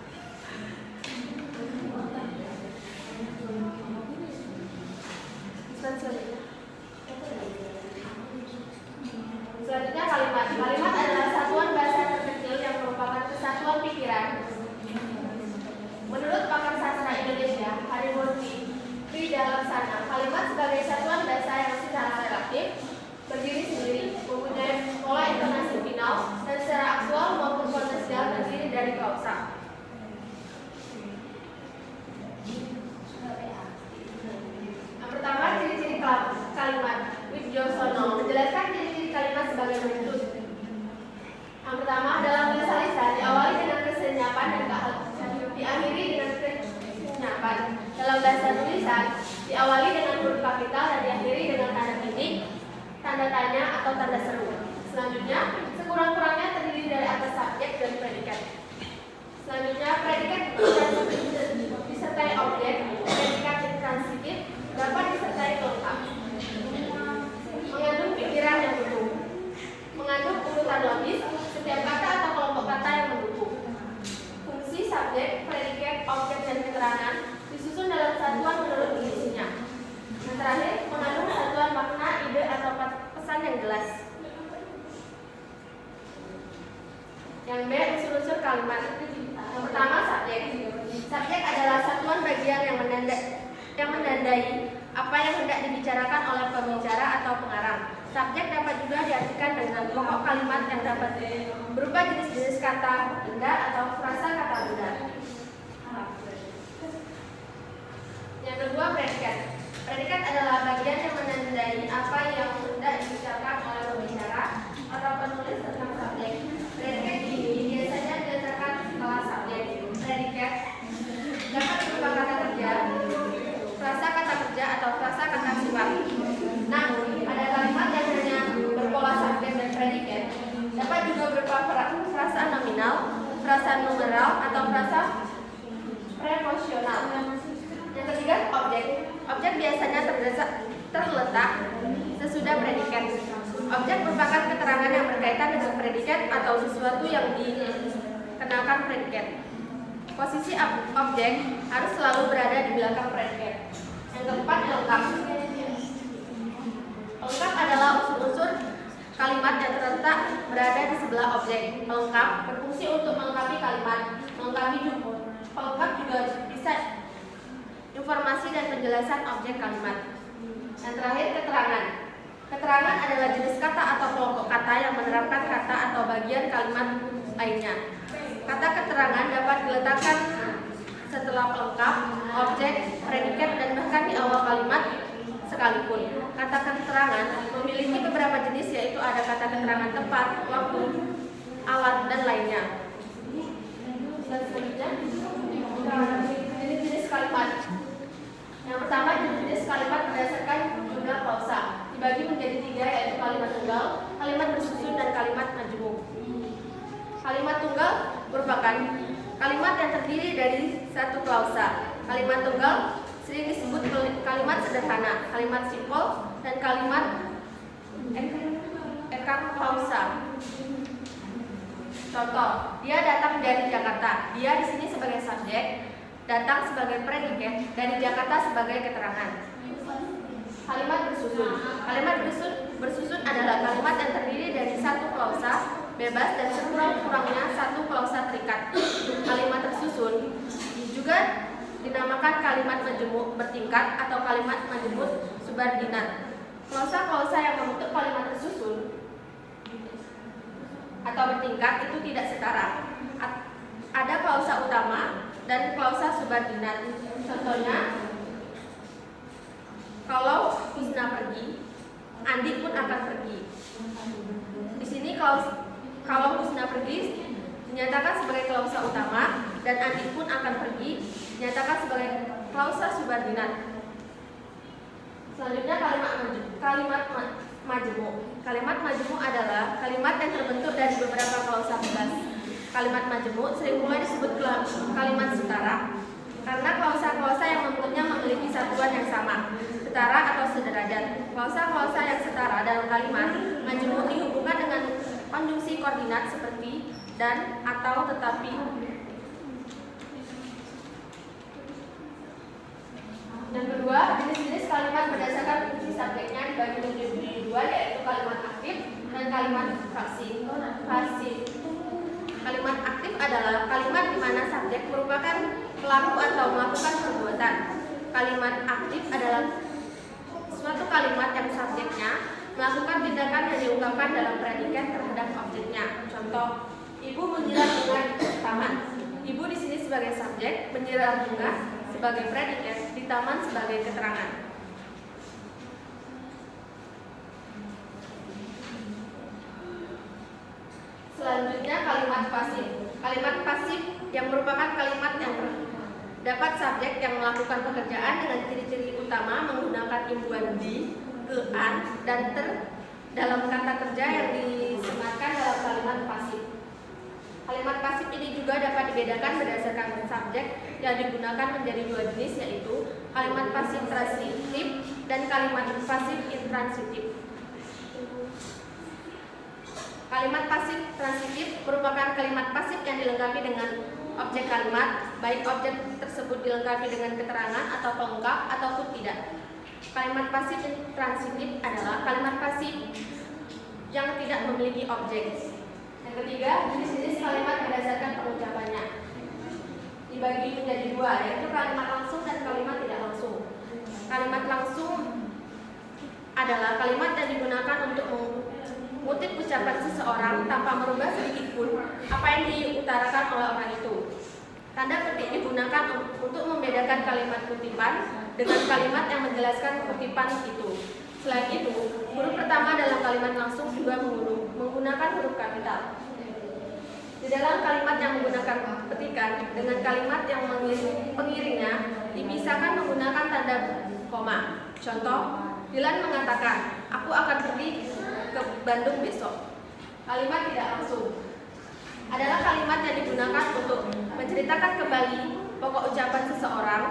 Selanjutnya kalimat. Kalimat adalah satuan bahasa terkecil yang merupakan kesatuan pikiran. Menurut pakar sastra Indonesia, Harimurti Tridalaksana, kalimat sebagai satuan bahasa yang secara relatif berdiri sendiri, mempunyai pola intonasi final, dan secara aktual maupun potensial terdiri dari klausa. Yang pertama, ciri-ciri kalimat. Widjosono menjelaskan ciri-ciri kalimat sebagai berikut. Yang pertama, dalam bahasa lisan diawali dengan kesenyapan dan diakhiri dengan kesenyapan. Dalam bahasa tulisan diawali dengan huruf kapital dan diakhiri dengan tanda titik, tanda tanya atau tanda seru. Selanjutnya, sekurang-kurangnya terdiri dari atas subjek dan predikat. Selanjutnya, predikat disertai objek, predikat intransitif dapat disertai pelengkap. Mengandung pikiran yang utuh, mengandung urutan logis, setiap kata atau kelompok kata yang mendukung. Fungsi subjek, predikat, objek, dan keterangan disusun dalam satuan menurut isinya. Yang terakhir, mengandung satuan makna, ide, atau pesan yang jelas. Yang B, unsur-unsur kalimat. Yang pertama, subjek. Subjek adalah satuan bagian yang menandai apa yang hendak dibicarakan oleh pembicara atau pengarang. Subjek dapat juga diartikan dengan pokok kalimat yang dapat berupa jenis-jenis kata benda atau frasa kata benda. Yang kedua, predikat. Predikat adalah bagian yang menandai apa yang hendak dibicarakan oleh pembicara atau penulis tentang subjek. Predikat ini biasanya diletakkan setelah subjek. Predikat dapat berupa kata kerja, frasa kata kerja, atau frasa kata sifat. Namun, ada kalimat yang hanya berpola subjek dan predikat, dapat juga berupa frasa nominal, frasa numeral, atau frasa preposisional. Yang ketiga, objek. Objek biasanya terletak sesudah predikat. Objek merupakan keterangan yang berkaitan dengan predikat atau sesuatu yang dikenalkan predikat. Posisi objek harus selalu berada di belakang predikat. Yang keempat, lengkap. Lengkap adalah unsur-unsur kalimat yang terletak berada di sebelah objek. Lengkap berfungsi untuk melengkapi kalimat, melengkapi jumlah. Pelengkap juga bisa informasi dan penjelasan objek kalimat. Yang terakhir, keterangan. Keterangan adalah jenis kata atau kelompok kata yang menerapkan kata atau bagian kalimat lainnya. Kata keterangan dapat diletakkan setelah pelengkap, objek, predikat, dan bahkan di awal kalimat sekalipun. Kata keterangan memiliki beberapa jenis, yaitu ada kata keterangan tempat, waktu, alat, dan lainnya. Selanjutnya, jenis-jenis kalimat. Yang pertama, jenis kalimat berdasarkan jumlah klausa dibagi menjadi 3, yaitu kalimat tunggal, kalimat bersusun, dan kalimat majemuk. Kalimat tunggal merupakan kalimat yang terdiri dari satu klausa. Kalimat tunggal sering disebut kalimat sederhana, kalimat simpel, dan kalimat ekang klausa. Contoh, dia datang dari Jakarta. Dia di sini sebagai subjek, datang sebagai predikat, dari Jakarta sebagai keterangan. Kalimat bersusun. Kalimat bersusun adalah kalimat yang terdiri dari satu klausa bebas dan sekurang-kurangnya satu klausa terikat. Kalimat tersusun juga dinamakan kalimat majemuk bertingkat atau kalimat majemuk subordinat. Klausa-klausa yang membentuk kalimat tersusun atau bertingkat itu tidak setara. Ada klausa utama dan klausa subordinat. Contohnya, kalau Husna pergi, Andi pun akan pergi. Di sini kalau Husna pergi dinyatakan sebagai klausa utama dan Andi pun akan pergi dinyatakan sebagai klausa subordinat. Selanjutnya, kalimat majemuk. Kalimat majemuk adalah kalimat yang terbentuk dari beberapa klausa bebas. Kalimat majemuk sering pula disebut kalimat setara karena klausa-klausa yang membentuknya memiliki satu tujuan yang sama, setara atau sederajat. Klausa-klausa yang setara dalam kalimat majemuk dihubungkan dengan konjungsi koordinat seperti dan, atau, tetapi. Yang kedua, jenis-jenis kalimat berdasarkan fungsi subjeknya dibagi menjadi dua, yaitu kalimat aktif dan kalimat pasif. Kalimat aktif adalah kalimat di mana subjek merupakan pelaku atau melakukan perbuatan. Kalimat aktif adalah suatu kalimat yang subjeknya melakukan tindakan yang diungkapkan dalam predikat terhadap objeknya. Contoh, ibu menyiram bunga di taman. Ibu di sini sebagai subjek, menyiram bunga sebagai predikat, di taman sebagai keterangan. Selanjutnya kalimat pasif. Kalimat pasif yang merupakan kalimat yang dapat subjek yang melakukan pekerjaan dengan ciri-ciri utama menggunakan imbuhan di, ke, an, dan ter dalam kata kerja yang disematkan dalam kalimat pasif. Kalimat pasif ini juga dapat dibedakan berdasarkan subjek yang digunakan menjadi dua jenis, yaitu kalimat pasif transitif dan kalimat pasif intransitif. Kalimat pasif transitif merupakan kalimat pasif yang dilengkapi dengan objek kalimat, baik objek tersebut dilengkapi dengan keterangan atau pelengkap ataupun tidak. Kalimat pasif intransitif adalah kalimat pasif yang tidak memiliki objek. Yang ketiga, jenis-jenis kalimat berdasarkan pengucapannya dibagi menjadi dua, yaitu kalimat langsung dan kalimat tidak langsung. Kalimat langsung adalah kalimat yang digunakan untuk mengutip ucapan seseorang tanpa merubah sedikit pun apa yang diutarakan oleh orang itu. Tanda petik digunakan untuk membedakan kalimat kutipan dengan kalimat yang menjelaskan kutipan itu. Selain itu, huruf pertama dalam kalimat langsung juga menggunakan huruf kapital. Di dalam kalimat yang menggunakan petikan dengan kalimat yang pengiringnya dipisahkan menggunakan tanda koma. Contoh, Dilan mengatakan, aku akan pergi ke Bandung besok. Kalimat tidak langsung adalah kalimat yang digunakan untuk menceritakan kembali pokok ucapan seseorang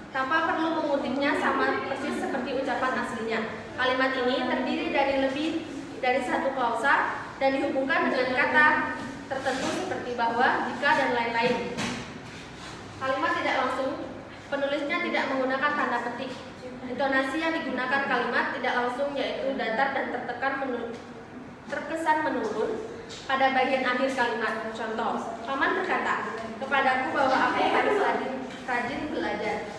tanpa perlu mengutipnya sama persis seperti ucapan aslinya. Kalimat ini terdiri dari lebih dari satu klausa dan dihubungkan dengan kata tertentu seperti bahwa, jika, dan lain-lain. Kalimat tidak langsung, penulisnya tidak menggunakan tanda petik. Intonasi yang digunakan kalimat tidak langsung yaitu datar dan terkesan menurun pada bagian akhir kalimat. Contoh, paman berkata kepadaku bahwa aku harus rajin belajar.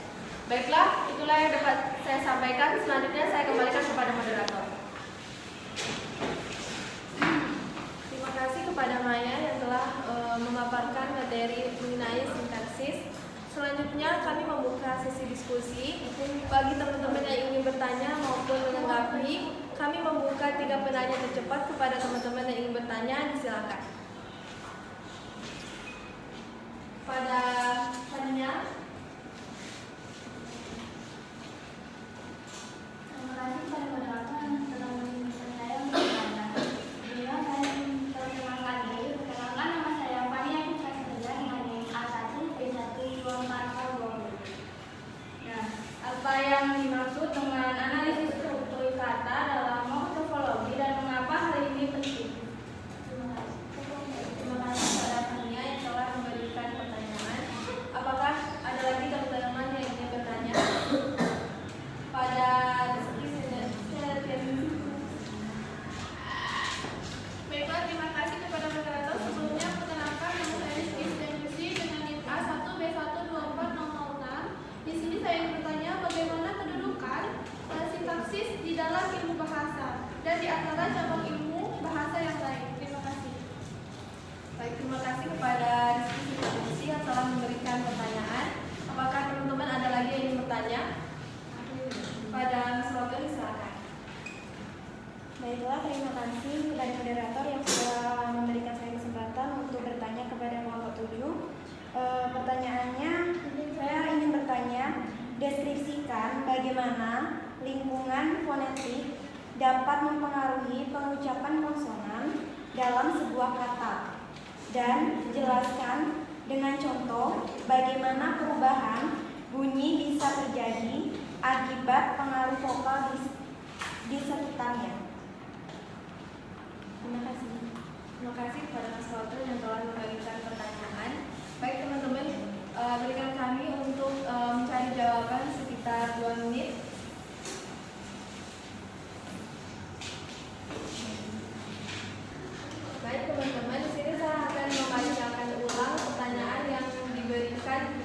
Baiklah, itulah yang dapat saya sampaikan. Selanjutnya saya kembalikan kepada moderator. Terima kasih kepada Maya yang telah memaparkan materi mengenai sintaksis. Selanjutnya kami membuka sesi diskusi. Bagi teman-teman yang ingin bertanya maupun menanggapi, kami membuka 3 penanya tercepat kepada teman-teman yang ingin bertanya. Silakan. Pada Fania. Terima kasih kepada moderator yang telah mengizinkan saya bertanya. Sebelumnya saya ingin perkenalkan diri. Perkenalkan, nama saya Fania Fitra Setia dengan NIM A1B124 Nah, apa yang dimaksud dengan analisis struktur kata dalam morfologi dan mengapa hal ini penting? Terima kasih kepada Fania yang telah memberikan pertanyaan. Apakah ada lagi teman-teman yang ingin bertanya? Pada Baiklah, terima kasih kepada moderator. Sebelumnya perkenalkan, nama saya Rizky Stensi dengan NIM A1B12406. Di sini saya ingin bertanya bagaimana kedudukan sintaksis di dalam ilmu bahasa dan di antara cabang ilmu bahasa yang lain. Terima kasih. Baik, terima kasih kepada diskusi yang telah memberikan pertanyaan. Apakah teman-teman ada lagi yang ingin bertanya? Pada Mas Robin, silakan. Baiklah, terima kasih kepada moderator yang sudah memberikan saya kesempatan untuk bertanya kepada kelompok 7. Pertanyaannya, saya ingin bertanya, deskripsikan bagaimana lingkungan fonetik dapat mempengaruhi pengucapan konsonan dalam sebuah kata, dan jelaskan dengan contoh bagaimana perubahan bunyi bisa terjadi akibat pengaruh vokal di sekitarnya. Terima kasih. Terima kasih kepada Mas Walter yang telah membagikan pertanyaan. Baik teman-teman, berikan kami untuk mencari jawaban sekitar 2 menit. Baik teman-teman, di sini saya akan membacakan ulang pertanyaan yang diberikan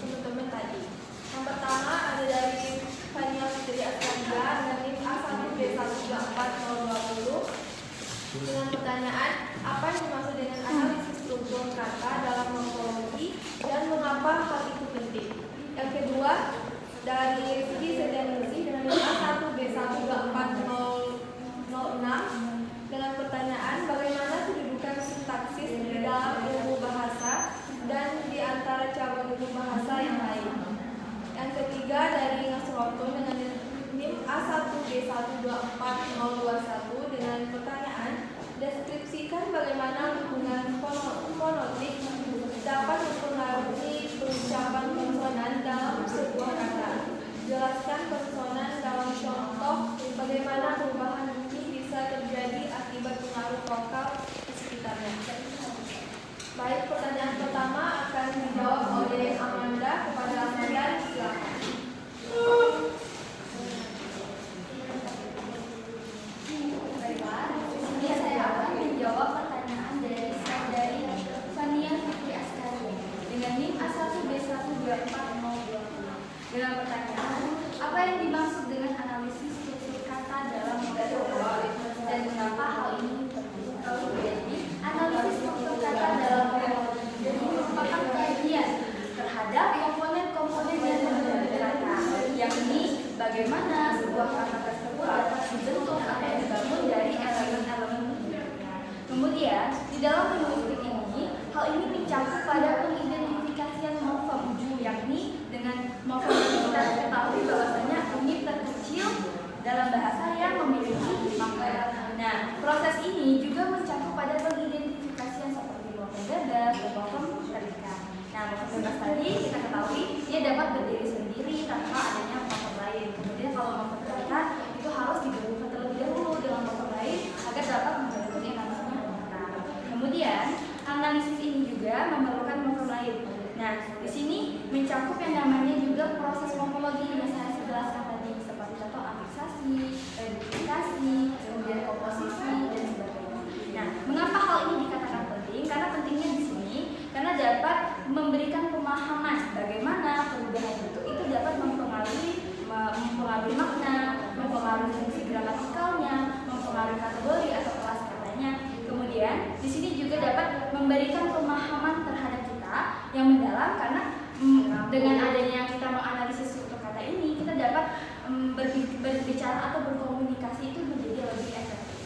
teman-teman tadi. Yang pertama ada dari Fania Fitri Askaria dengan NIM A1B12420 dengan pertanyaan, apa yang dimaksud dengan analisis struktur kata dalam morfologi dan mengapa hal itu penting? Yang kedua dari Rizky Setianingsih dengan NIM A1B12406 dengan pertanyaan, bagaimana kedudukan sintaksis di dalam ilmu bahasa dan di antara cabang ilmu bahasa yang lain. Yang ketiga dari Ngasroto dengan NIM A1B12421 dengan pertanyaan, deskripsikan bagaimana hubungan fonotik dapat mempengaruhi pengucapan konsonan dalam sebuah kata. Jelaskan konsonan dalam contoh bagaimana perubahan bunyi bisa terjadi akibat pengaruh vokal di sekitarnya. Baik, pertanyaan pertama akan dijawab oleh Amanda. Kepada Amanda, silakan. Baiklah, di sini saya akan menjawab pertanyaan dari saudari Fania Fitri Askaria dengan NIM A1B12420 dengan pertanyaan, apa yang dimaksud dengan analisis struktur kata dalam morfologi dan mengapa hal ini penting? Jadi, analisis struktur kata dalam morfologi jadi merupakan kajian terhadap komponen-komponen yang membentuk kata, yakni bagaimana sebuah kata tersebut dapat dibentuk atau dibangun dari elemen-elemen bentuknya. Kemudian, di dalam linguistik ini, hal ini mencakup pada pengidentifikasian morfem, yakni dengan morfem kita ketahui bahwasanya unit terkecil dalam bahasa yang memiliki makna. Nah, proses ini juga mencakup pada pengidentifikasian seperti morfem bebas dan morfem terikat. Nah, morfem bebas tadi kita ketahui dia dapat berdiri sendiri tanpa adanya morfem lain. Kemudian kalau morfem terikat itu harus digabungkan terlebih dahulu dengan morfem lain agar dapat membentuk yang namanya kata. Kemudian analisis ini juga memerlukan morfem lain. Nah, di sini mencakup yang namanya juga proses morfologi yang saya jelaskan tadi, seperti contoh afiksasi, reduplifikasi, kemudian komposisi dan sebagainya. Nah, mengapa hal ini dikatakan penting? Karena pentingnya di sini karena dapat memberikan pemahaman bagaimana perubahan bentuk itu dapat mempengaruhi makna, mempengaruhi fungsi gramatikalnya, mempengaruhi kategori atau kelas katanya. Kemudian di sini juga dapat memberikan pemahaman terhadap kita yang mendalam karena dengan adanya kita menganalisis struktur kata ini kita dapat berbicara atau berkomunikasi itu menjadi lebih efektif.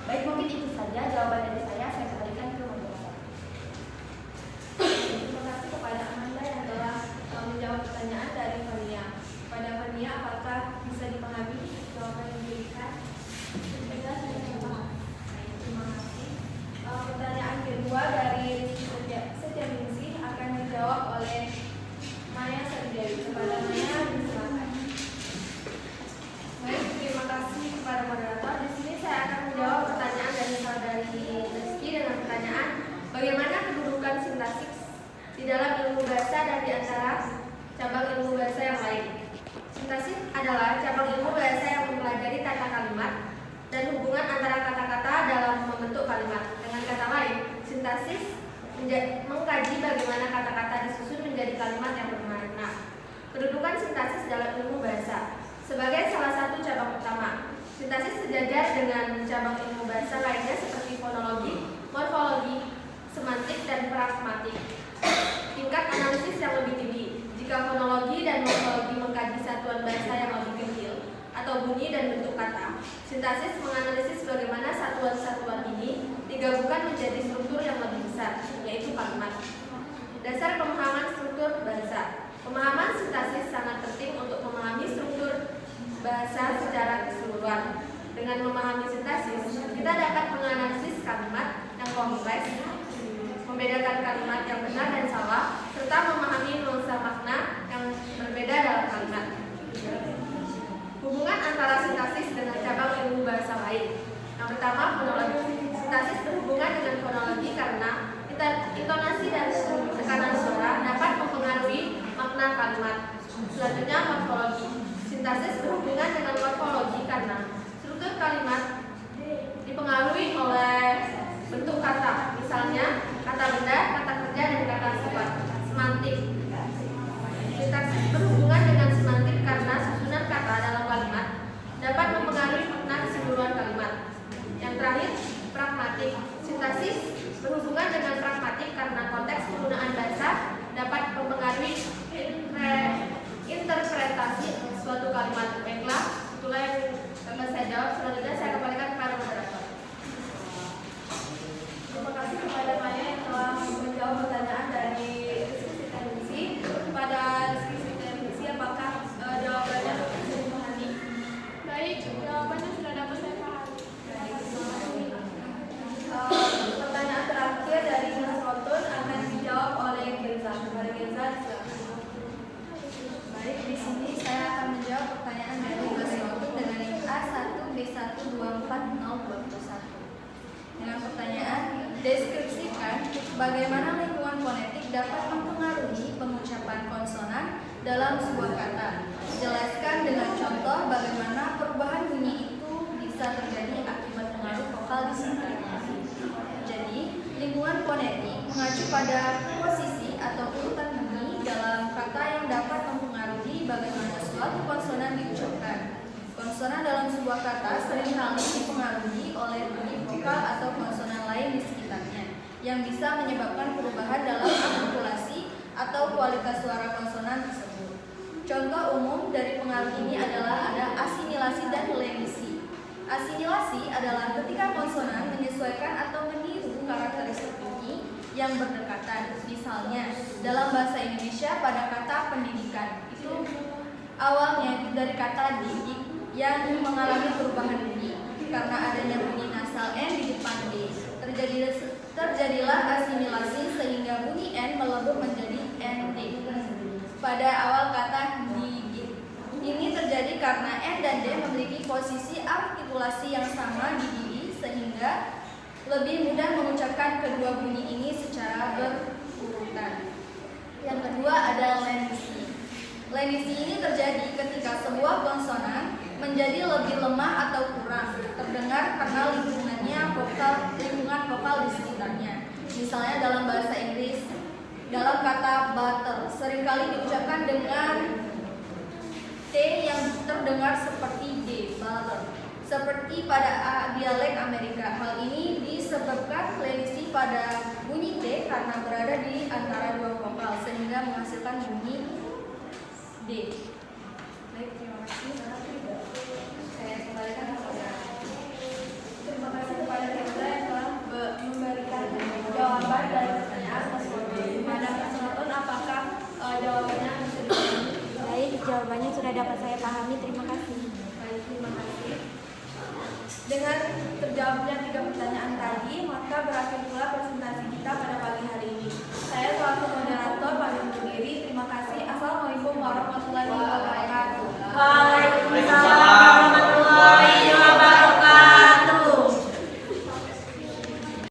Baik, mungkin itu saja jawaban dari saya kembalikan ke moderator. Terima kasih kepada Amanda yang telah menjawab pertanyaan dari Fania. Pada Fania, apakah bisa dipahami jawaban yang diberikan? Juga saya paham. Baik, terima kasih. Pertanyaan kedua dari Rizky Setianingsih akan dijawab oleh Maya Sardewi. Kepada Maya, silakan. Baik, terima kasih kepada moderator. Di sini saya akan menjawab pertanyaan dari saudari Rizky dengan pertanyaan, bagaimana kedudukan sintaksis di dalam ilmu bahasa dan di antara cabang ilmu bahasa yang lain. Sintaksis adalah cabang ilmu bahasa yang mempelajari tata kalimat dan hubungan antara kata-kata dalam membentuk kalimat. Dengan kata lain, sintaksis mengkaji bagaimana kata-kata disusun menjadi kalimat yang bermakna. Kedudukan sintaksis dalam ilmu bahasa sebagai salah satu cabang utama. Sintaksis sejajar dengan cabang ilmu bahasa lainnya seperti fonologi, morfologi, semantik, dan pragmatik. Tingkat analisis yang lebih tinggi. Jika fonologi dan morfologi mengkaji satuan bahasa yang lebih kecil atau bunyi dan bentuk kata, sintaksis menganalisis bagaimana satuan-satuan ini digabungkan menjadi struktur yang lebih besar, yaitu kalimat. Dasar pemahaman struktur bahasa. Pemahaman sintaksis sangat penting untuk memahami struktur bahasa secara keseluruhan. Dengan memahami sintaksis, kita dapat menganalisis kalimat yang kompleks, membedakan kalimat yang benar dan salah, serta memahami nuansa makna yang berbeda dalam kalimat. bahasa lain. Yang pertama, fonologi. Sintaksis berhubungan dengan fonologi karena intonasi dan tekanan suara dapat mempengaruhi makna kalimat. Selanjutnya, morfologi. Sintaksis berhubungan dengan morfologi karena struktur kalimat dipengaruhi oleh bentuk kata, misalnya kata benda, kata kerja, dan kata sifat. Semantik. Sintaksis berhubungan dengan semantik karena susunan kata dalam kalimat dapat mempengaruhi makna keseluruhan kalimat. Yang terakhir, pragmatik. Sintaksis berhubungan dengan pragmatik karena konteks penggunaan bahasa dapat mempengaruhi interpretasi suatu kalimat. Baiklah, itulah yang dapat saya jawab. Selanjutnya saya kembalikan kepada moderator. Terima kasih kepada Maya yang telah menjawab pertanyaan dari diskusi televisi. Pada diskusi televisi, apakah jawabannya bisa dipahami? Baik, jawabannya sudah dapat saya pahami. Pertanyaan terakhir dari Mas Rotun akan dijawab oleh Genza. Kepada Genza, silakan. Baik, di sini saya akan menjawab pertanyaan dari Mas Rotun dengan NIM A1B1240021. Dengan pertanyaan, deskripsikan bagaimana lingkungan fonetik dapat mempengaruhi pengucapan konsonan dalam sebuah kata. Jelaskan dengan contoh bagaimana perubahan bunyi itu bisa terjadi akibat pengaruh vokal di sekitar. Jadi, lingkungan fonetik mengacu pada posisi atau urutan bunyi dalam kata yang dapat mempengaruhi bagaimana suatu konsonan diucapkan. Konsonan dalam sebuah kata seringkali dipengaruhi oleh bunyi vokal atau konsonan lain di sekitarnya, yang bisa menyebabkan perubahan dalam artikulasi atau kualitas suara konsonan tersebut. Contoh umum dari pengaruh ini adalah ada asimilasi dan lenisi. Asimilasi adalah ketika konsonan menyesuaikan atau meniru karakteristik bunyi yang berdekatan. Misalnya, dalam bahasa Indonesia pada kata pendidikan, itu awalnya itu dari kata didik yang mengalami perubahan bunyi karena adanya bunyi nasal N di depan D. Terjadilah asimilasi sehingga bunyi N melebur menjadi ND pada awal kata didik. Ini terjadi karena N dan D memiliki posisi artikulasi yang sama di diri sehingga lebih mudah mengucapkan kedua bunyi ini secara berurutan. Yang kedua adalah lenisi. Lenisi ini terjadi ketika sebuah konsonan menjadi lebih lemah atau kurang terdengar karena lingkungan vokal di sekitarnya. Misalnya dalam bahasa Inggris, dalam kata butter seringkali diucapkan dengan T yang terdengar seperti D, butter. Seperti pada dialek Amerika. Hal ini disebabkan lenisi pada bunyi T karena berada di antara dua vokal sehingga menghasilkan bunyi D. Baik, terima kasih. Saya kembalikan kepada. Terima kasih kepada Genza yang telah memberikan jawaban dari pertanyaan Mas Rotun. Pada Mas Rotun, apakah jawabannya bisa dipahami? Baik, jawabannya sudah dapat saya pahami. Terima kasih. Baik, terima kasih. Dengan terjawabnya 3 pertanyaan tadi, maka berakhir pula presentasi kita pada pagi hari ini. Saya selaku moderator pamit undur diri. Terima kasih. Assalamualaikum warahmatullahi wabarakatuh.